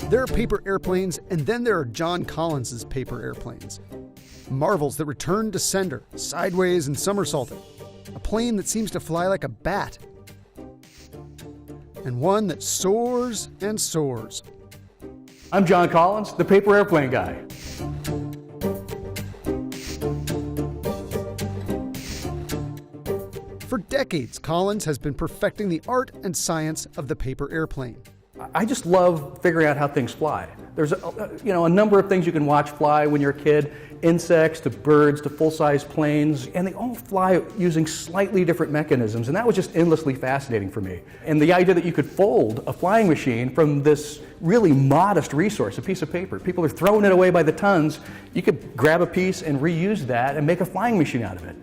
There are paper airplanes, and then there are John Collins's paper airplanes. Marvels that return to sender, sideways and somersaulting. A plane that seems to fly like a bat. And one that soars and soars. I'm John Collins, the paper airplane guy. For decades, Collins has been perfecting the art and science of the paper airplane. I just love figuring out how things fly. There's a number of things you can watch fly when you're a kid, insects to birds to full-size planes, and they all fly using slightly different mechanisms, and that was just endlessly fascinating for me. And the idea that you could fold a flying machine from this really modest resource, a piece of paper. People are throwing it away by the tons. You could grab a piece and reuse that and make a flying machine out of it.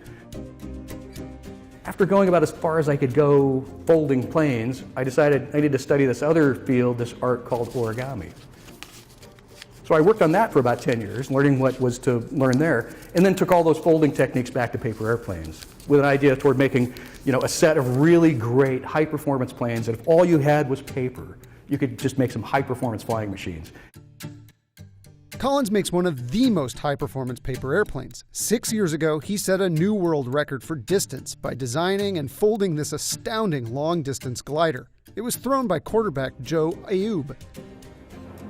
After going about as far as I could go folding planes, I decided I needed to study this other field, this art called origami. So I worked on that for about 10 years, learning what was to learn there, and then took all those folding techniques back to paper airplanes with an idea toward making, a set of really great high-performance planes that if all you had was paper, you could just make some high-performance flying machines. Collins makes one of the most high-performance paper airplanes. 6 years ago, he set a new world record for distance by designing and folding this astounding long-distance glider. It was thrown by quarterback Joe Ayoub.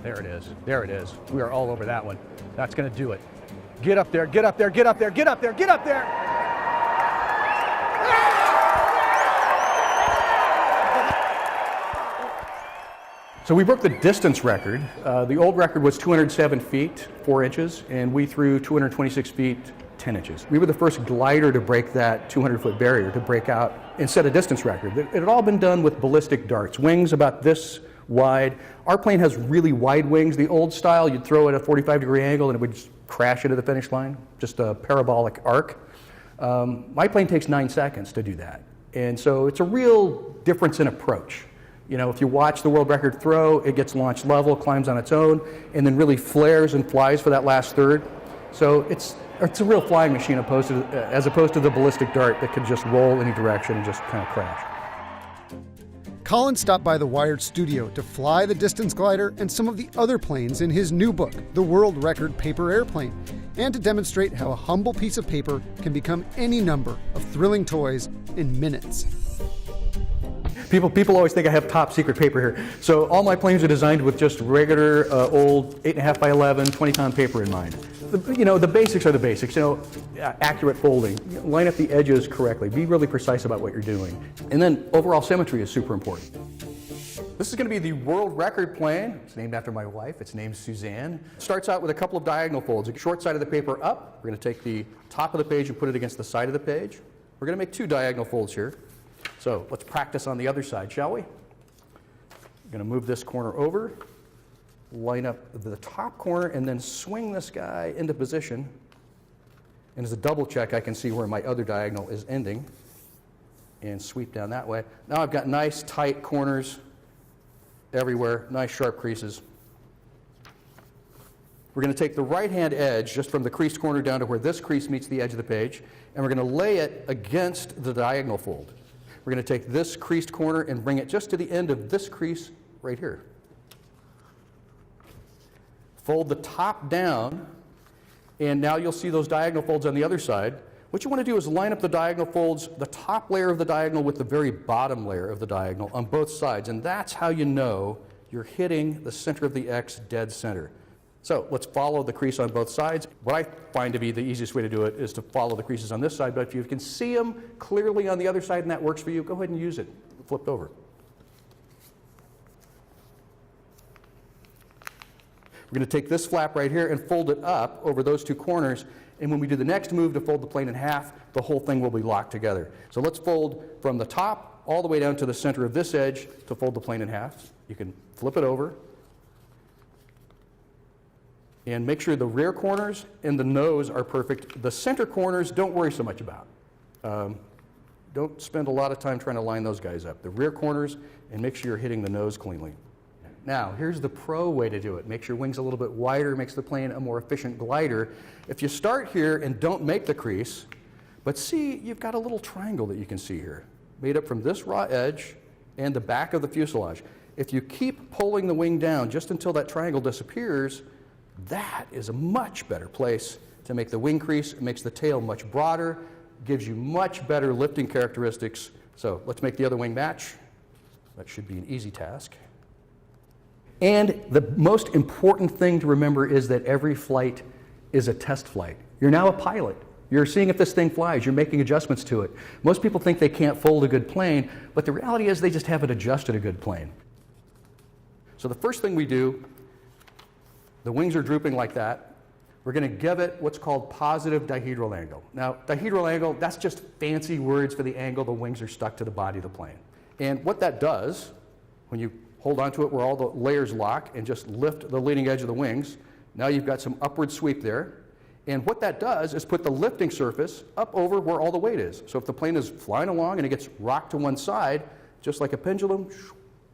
There it is. There it is. We are all over that one. That's going to do it. Get up there, get up there, get up there, get up there, get up there! So we broke the distance record. The old record was 207 feet, 4 inches, and we threw 226 feet, 10 inches. We were the first glider to break that 200-foot barrier, to break out and set a distance record. It had all been done with ballistic darts, wings about this wide. Our plane has really wide wings. The old style, you'd throw it at a 45-degree angle and it would just crash into the finish line, just a parabolic arc. My plane takes 9 seconds to do that. And so it's a real difference in approach. If you watch the world record throw, it gets launched level, climbs on its own, and then really flares and flies for that last third. So it's a real flying machine as opposed to the ballistic dart that could just roll any direction and just kind of crash. Collins stopped by the Wired studio to fly the distance glider and some of the other planes in his new book, The World Record Paper Airplane, and to demonstrate how a humble piece of paper can become any number of thrilling toys in minutes. People always think I have top secret paper here. So all my planes are designed with just regular old 8.5 by 11, 20-pound paper in mind. The basics are the basics. Accurate folding, line up the edges correctly, be really precise about what you're doing. And then overall symmetry is super important. This is going to be the world record plane. It's named after my wife. It's named Suzanne. It starts out with a couple of diagonal folds. A short side of the paper up. We're going to take the top of the page and put it against the side of the page. We're going to make 2 diagonal folds here. So let's practice on the other side, shall we? I'm going to move this corner over, line up the top corner, and then swing this guy into position. And as a double check, I can see where my other diagonal is ending and sweep down that way. Now I've got nice tight corners everywhere, nice sharp creases. We're going to take the right-hand edge just from the creased corner down to where this crease meets the edge of the page, and we're going to lay it against the diagonal fold. We're going to take this creased corner and bring it just to the end of this crease right here. Fold the top down, and now you'll see those diagonal folds on the other side. What you want to do is line up the diagonal folds, the top layer of the diagonal with the very bottom layer of the diagonal on both sides, and that's how you know you're hitting the center of the X dead center. So let's follow the crease on both sides. What I find to be the easiest way to do it is to follow the creases on this side, but if you can see them clearly on the other side and that works for you, go ahead and use it, flipped over. We're going to take this flap right here and fold it up over those 2 corners, and when we do the next move to fold the plane in half, the whole thing will be locked together. So let's fold from the top all the way down to the center of this edge to fold the plane in half. You can flip it over. And make sure the rear corners and the nose are perfect. The center corners, don't worry so much about. Don't spend a lot of time trying to line those guys up. The rear corners, and make sure you're hitting the nose cleanly. Now, here's the pro way to do it. Makes your wings a little bit wider, makes the plane a more efficient glider. If you start here and don't make the crease, but see, you've got a little triangle that you can see here, made up from this raw edge and the back of the fuselage. If you keep pulling the wing down just until that triangle disappears, that is a much better place to make the wing crease. It makes the tail much broader, gives you much better lifting characteristics. So let's make the other wing match. That should be an easy task. And the most important thing to remember is that every flight is a test flight. You're now a pilot. You're seeing if this thing flies. You're making adjustments to it. Most people think they can't fold a good plane, but the reality is they just haven't adjusted a good plane. So the first thing we do, the wings are drooping like that. We're going to give it what's called positive dihedral angle. Now, dihedral angle, that's just fancy words for the angle the wings are stuck to the body of the plane. And what that does, when you hold onto it where all the layers lock and just lift the leading edge of the wings, now you've got some upward sweep there. And what that does is put the lifting surface up over where all the weight is. So if the plane is flying along and it gets rocked to one side, just like a pendulum,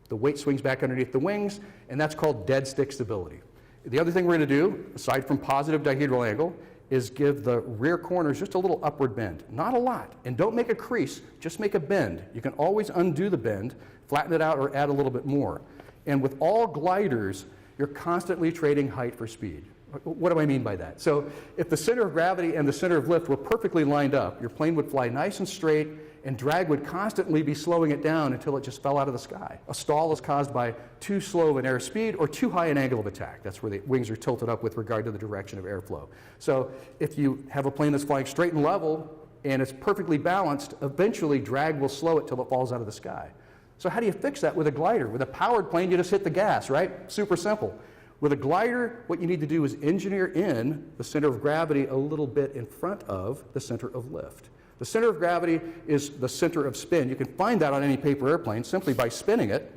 the weight swings back underneath the wings, and that's called dead stick stability. The other thing we're going to do, aside from positive dihedral angle, is give the rear corners just a little upward bend. Not a lot. And don't make a crease, just make a bend. You can always undo the bend, flatten it out, or add a little bit more. And with all gliders, you're constantly trading height for speed. What do I mean by that? So if the center of gravity and the center of lift were perfectly lined up, your plane would fly nice and straight, and drag would constantly be slowing it down until it just fell out of the sky. A stall is caused by too slow of an airspeed or too high an angle of attack. That's where the wings are tilted up with regard to the direction of airflow. So if you have a plane that's flying straight and level and it's perfectly balanced, eventually drag will slow it till it falls out of the sky. So how do you fix that with a glider? With a powered plane, you just hit the gas, right? Super simple. With a glider, what you need to do is engineer in the center of gravity a little bit in front of the center of lift. The center of gravity is the center of spin. You can find that on any paper airplane simply by spinning it.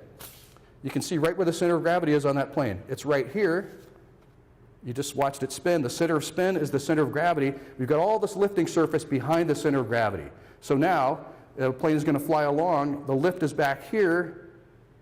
You can see right where the center of gravity is on that plane. It's right here. You just watched it spin. The center of spin is the center of gravity. We've got all this lifting surface behind the center of gravity. So now the plane is going to fly along. The lift is back here.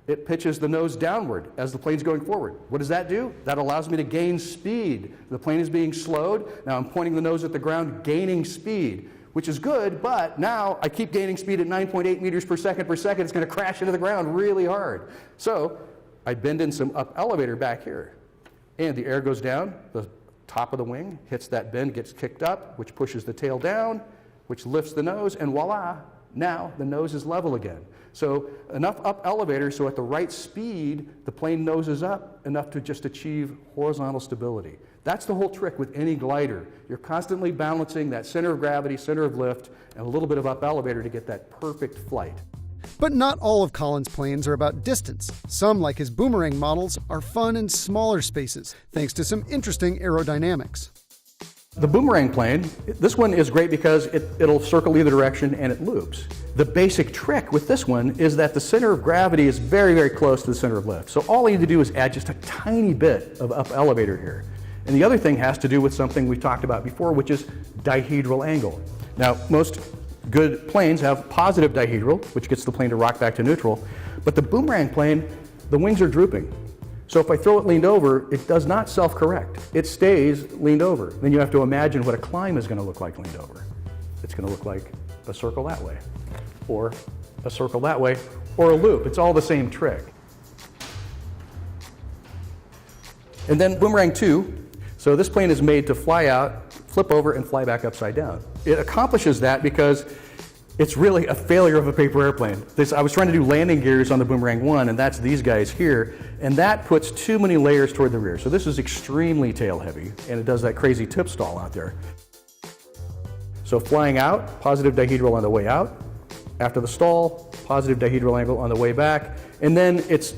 It pitches the nose downward as the plane's going forward. What does that do? That allows me to gain speed. The plane is being slowed. Now I'm pointing the nose at the ground, gaining speed, which is good, but now I keep gaining speed at 9.8 meters per second. It's going to crash into the ground really hard. So I bend in some up elevator back here. And the air goes down, the top of the wing hits that bend, gets kicked up, which pushes the tail down, which lifts the nose, and voila, now the nose is level again. So enough up elevator so at the right speed, the plane noses up enough to just achieve horizontal stability. That's the whole trick with any glider. You're constantly balancing that center of gravity, center of lift, and a little bit of up elevator to get that perfect flight. But not all of Colin's planes are about distance. Some, like his boomerang models, are fun in smaller spaces, thanks to some interesting aerodynamics. The boomerang plane, this one is great because it'll circle either direction and it loops. The basic trick with this one is that the center of gravity is very, very close to the center of lift. So all I need to do is add just a tiny bit of up elevator here. And the other thing has to do with something we've talked about before, which is dihedral angle. Now, most good planes have positive dihedral, which gets the plane to rock back to neutral. But the boomerang plane, the wings are drooping. So if I throw it leaned over, it does not self-correct. It stays leaned over. Then you have to imagine what a climb is going to look like leaned over. It's going to look like a circle that way, or a circle that way, or a loop. It's all the same trick. And then boomerang 2. So this plane is made to fly out, flip over, and fly back upside down. It accomplishes that because it's really a failure of a paper airplane. I was trying to do landing gears on the Boomerang 1, and that's these guys here, and that puts too many layers toward the rear. So this is extremely tail heavy, and it does that crazy tip stall out there. So flying out, positive dihedral on the way out. After the stall, positive dihedral angle on the way back. And then it's,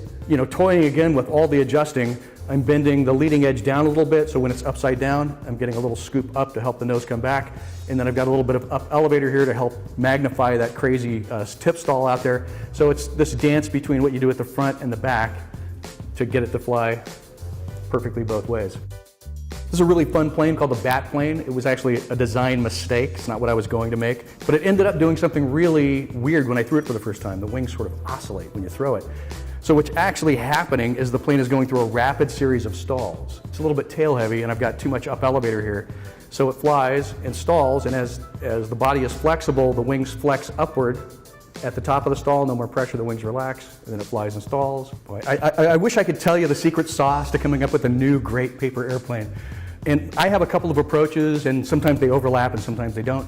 toying again with all the adjusting. I'm bending the leading edge down a little bit, so when it's upside down, I'm getting a little scoop up to help the nose come back. And then I've got a little bit of up elevator here to help magnify that crazy tip stall out there. So it's this dance between what you do at the front and the back to get it to fly perfectly both ways. This is a really fun plane called the Bat plane. It was actually a design mistake. It's not what I was going to make, but it ended up doing something really weird when I threw it for the first time. The wings sort of oscillate when you throw it. So what's actually happening is the plane is going through a rapid series of stalls. It's a little bit tail heavy, and I've got too much up elevator here. So it flies and stalls, and as the body is flexible, the wings flex upward, at the top of the stall, no more pressure, the wings relax, and then it flies and stalls. Boy, I wish I could tell you the secret sauce to coming up with a new great paper airplane. And I have a couple of approaches, and sometimes they overlap and sometimes they don't.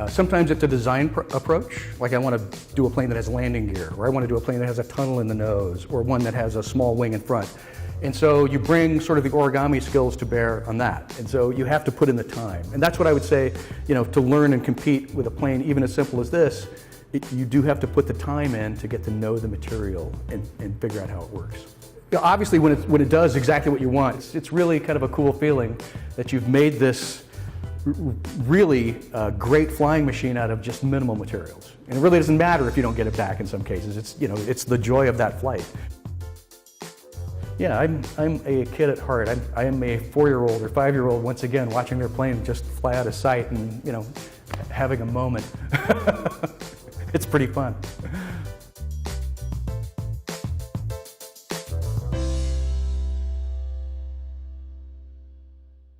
Sometimes it's a design approach, like I want to do a plane that has landing gear, or I want to do a plane that has a tunnel in the nose, or one that has a small wing in front. And so you bring sort of the origami skills to bear on that. And so you have to put in the time. And that's what I would say, to learn and compete with a plane, even as simple as this, you do have to put the time in to get to know the material and figure out how it works. Obviously, when it does exactly what you want, it's really kind of a cool feeling that you've made this really great flying machine out of just minimal materials. And it really doesn't matter if you don't get it back in some cases. It's the joy of that flight. Yeah, I'm a kid at heart. I am a 4-year-old or 5-year-old once again watching their plane just fly out of sight and having a moment. It's pretty fun.